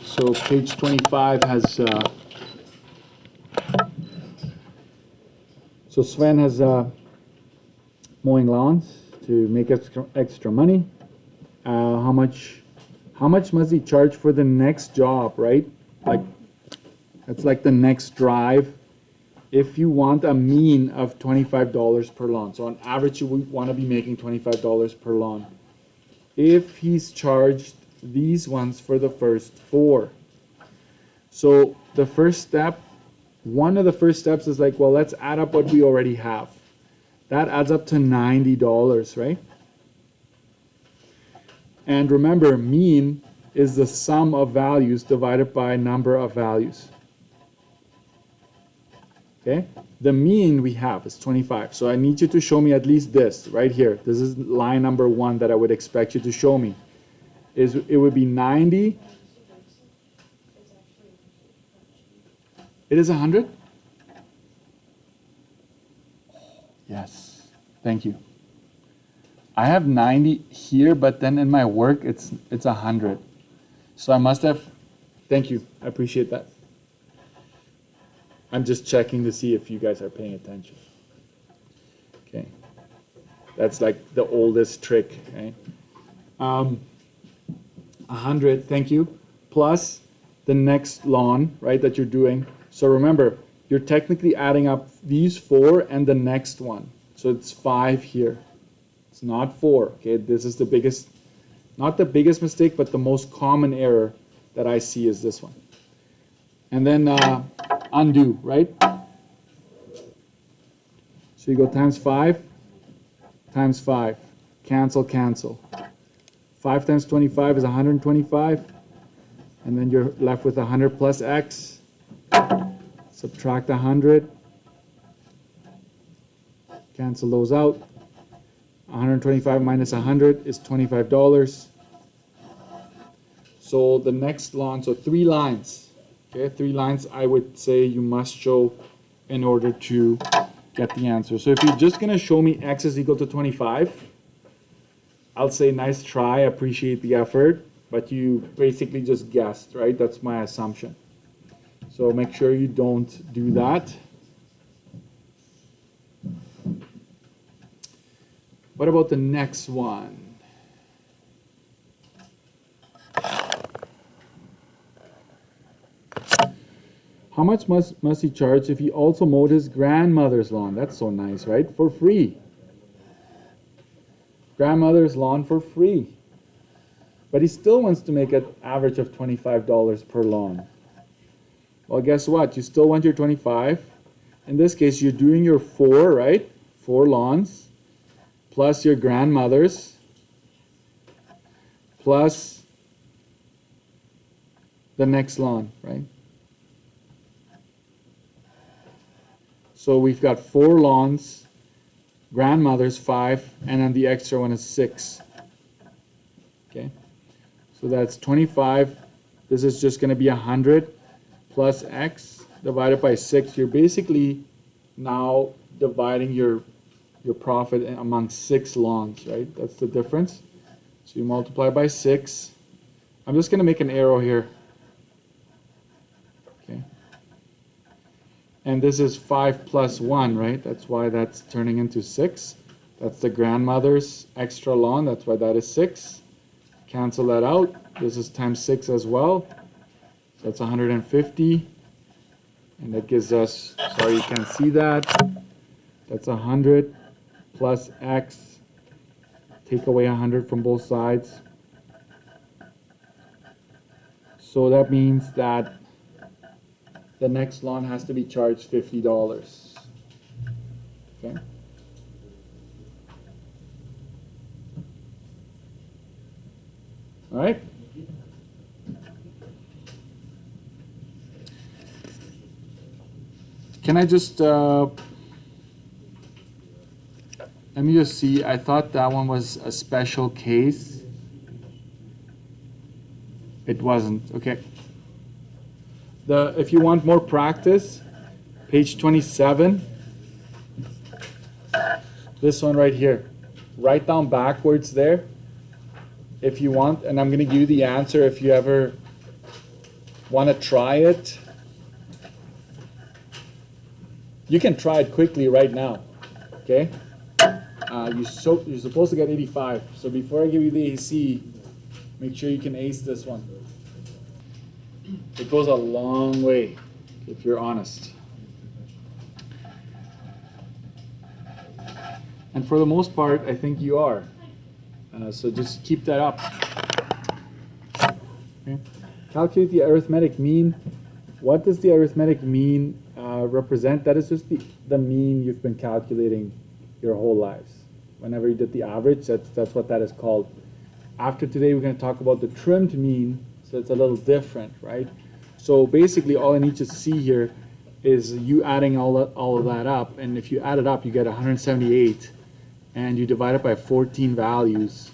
So page 25 has, so Sven has mowing lawns to make extra money. How much must he charge for the next job, right? Like, that's like the next drive. If you want a mean of $25 per lawn, so on average you would want to be making $25 per lawn. If he's charged these ones for the first 4. So the first step, one of the first steps is like, well, let's add up what we already have. That adds up to $90, right? And remember, mean is the sum of values divided by number of values. Okay? The mean we have is 25. So I need you to show me at least this right here. This is line number 1 that I would expect you to show me. It would be 90. It is 100? Yes. Thank you. I have 90 here, but then in my work it's 100. So I must have, thank you, I appreciate that. I'm just checking to see if you guys are paying attention. Okay. That's like the oldest trick, right? 100, thank you, plus the next lawn, right, that you're doing. So remember, you're technically adding up these 4 and the next one. So it's 5 here. It's not 4, okay? This is the biggest, not the biggest mistake, but the most common error that I see is this one. And then undo, right? So you go times 5, times 5. Cancel, cancel. 5 times 25 is 125. And then you're left with 100 plus x. Subtract 100. Cancel those out. 125 minus 100 is $25. So the next lawn, so 3 lines. Okay, 3 lines I would say you must show in order to get the answer. So if you're just going to show me x is equal to 25, I'll say nice try, appreciate the effort, but you basically just guessed, right? That's my assumption. So make sure you don't do that. What about the next one? How much must he charge if he also mowed his grandmother's lawn? That's so nice, right? For free. Grandmother's lawn for free. But he still wants to make an average of $25 per lawn. Well, guess what? You still want your 25. In this case, you're doing your 4, right? 4 lawns, plus your grandmother's, plus the next lawn, right? So we've got 4 lawns, grandmother's 5, and then the extra one is 6. Okay, so that's 25. This is just going to be 100 plus x divided by 6. You're basically now dividing your profit among 6 lawns, right? That's the difference. So you multiply by 6. I'm just going to make an arrow here. Okay. And this is 5 plus 1, right? That's why that's turning into 6. That's the grandmother's extra lawn. That's why that is 6. Cancel that out. This is times 6 as well. So that's 150. And that gives us, sorry you can't see that. That's 100 plus x. Take away 100 from both sides. So that means that the next lawn has to be charged $50. Okay. All right. Can I just let me just see. I thought that one was a special case. It wasn't. Okay. If you want more practice, page 27. This one right here. Write down backwards there if you want, and I'm going to give you the answer if you ever want to try it, you can try it quickly right now, okay? You're supposed to get 85. So before I give you the AC, make sure you can ace this one. It goes a long way if you're honest. And for the most part, I think you are. So just keep that up. Okay. Calculate the arithmetic mean. What does the arithmetic mean represent? That is just the mean you've been calculating your whole lives. Whenever you did the average, that's what that is called. After today, we're going to talk about the trimmed mean, so it's a little different, right? So basically, all I need to see here is you adding all of that up, and if you add it up, you get 178, and you divide it by 14 values,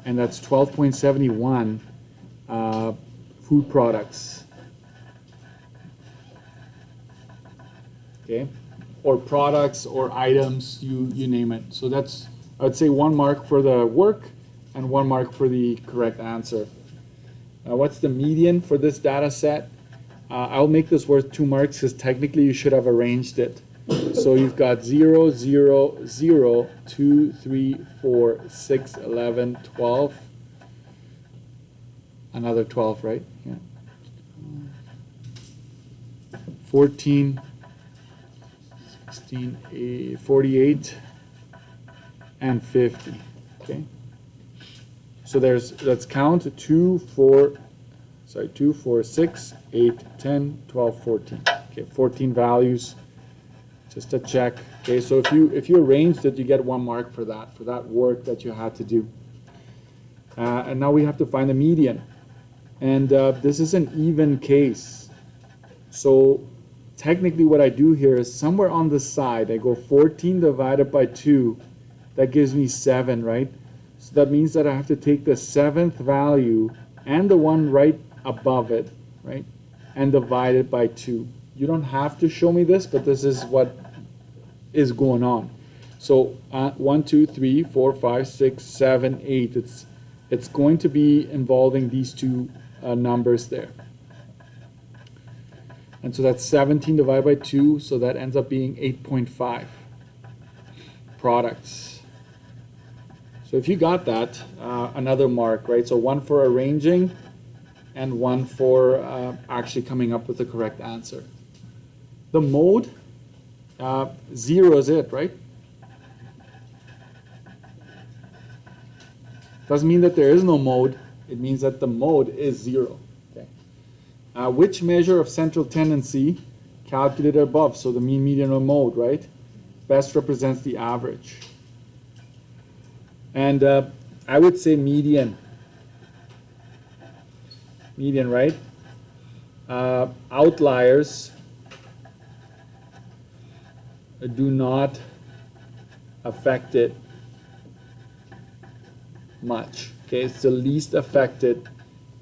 and that's 12.71 food products. Okay, or products or items, you name it. So that's, I would say, 1 mark for the work and 1 mark for the correct answer. What's the median for this data set? I'll make this worth 2 marks because technically you should have arranged it. So you've got 0, 0, 0, 2, 3, 4, 6, 11, 12. Another 12, right? Yeah. 14, 16, 48, and 50. Okay. So let's count 2, 4, 6, 8, 10, 12, 14. Okay, 14 values. Just to check. Okay, so if you arranged it, you get 1 mark for that work that you had to do. And now we have to find the median. And this is an even case. So technically what I do here is somewhere on the side, I go 14 divided by 2. That gives me 7, right? So that means that I have to take the 7th value and the one right above it, right? And divide it by 2. You don't have to show me this, but this is what is going on. So 1, 2, 3, 4, 5, 6, 7, 8. It's going to be involving these two numbers there. And so that's 17 divided by 2, so that ends up being 8.5 products. So if you got that, another mark, right? So 1 for arranging and 1 for actually coming up with the correct answer. The mode, 0 is it, right? Doesn't mean that there is no mode. It means that the mode is 0. Okay. Which measure of central tendency, calculated above, so the mean, median, or mode, right, best represents the average? And I would say median. Median, right? Outliers do not affect it much. Okay, it's the least affected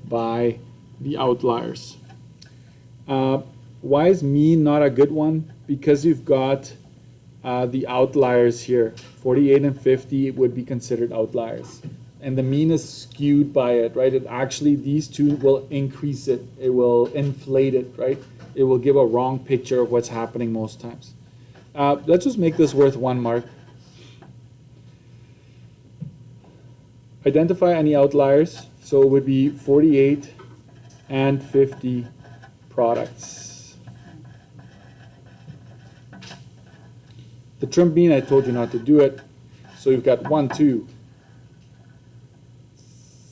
by the outliers. Why is mean not a good one? Because you've got the outliers here. 48 and 50 would be considered outliers. And the mean is skewed by it, right? It actually, these two will increase it. It will inflate it, right? It will give a wrong picture of what's happening most times. Let's just make this worth 1 mark. Identify any outliers. So it would be 48 and 50 products. The trim mean, I told you not to do it. So you've got 1, 2,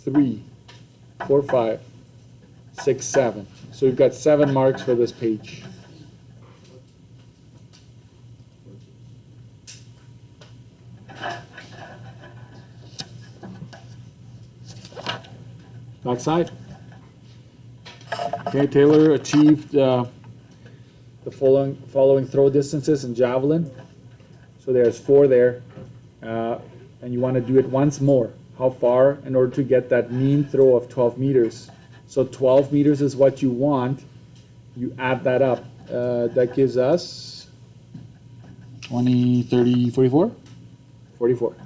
3, 4, 5, 6, 7. So you've got 7 marks for this page. Backside. Okay, Taylor achieved the following throw distances in javelin. So there's 4 there, and you want to do it once more. How far in order to get that mean throw of 12 meters? So 12 meters is what you want. You add that up. That gives us 20, 30, 44? 44.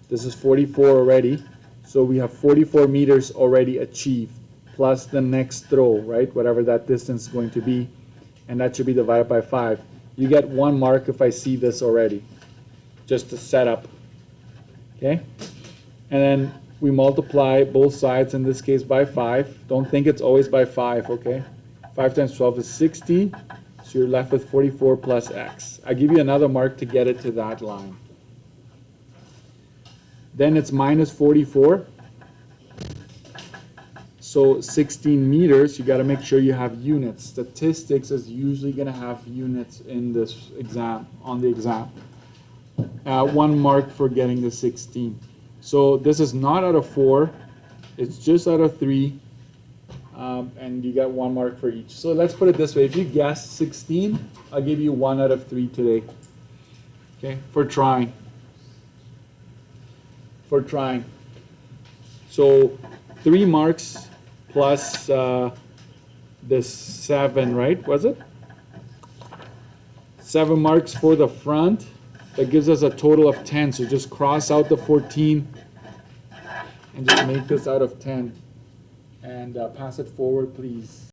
This is 44 already. So we have 44 meters already achieved. plus the next throw, right? Whatever that distance is going to be. And that should be divided by 5. You get 1 mark if I see this already. Just to set up. Okay? And then we multiply both sides, in this case by 5. Don't think it's always by 5, okay? 5 times 12 is 60. So you're left with 44 plus x. I give you another mark to get it to that line. Then it's minus 44. So 16 meters, you got to make sure you have units. Statistics is usually going to have units in this exam, on the exam. 1 mark for getting the 16. So this is not out of 4, it's just out of 3, and you get 1 mark for each. So let's put it this way, if you guess 16, I'll give you 1 out of 3 today, okay, for trying. So 3 marks plus the 7, right, was it? 7 marks for the front. That gives us a total of 10, so just cross out the 14 and just make this out of 10. And pass it forward, please.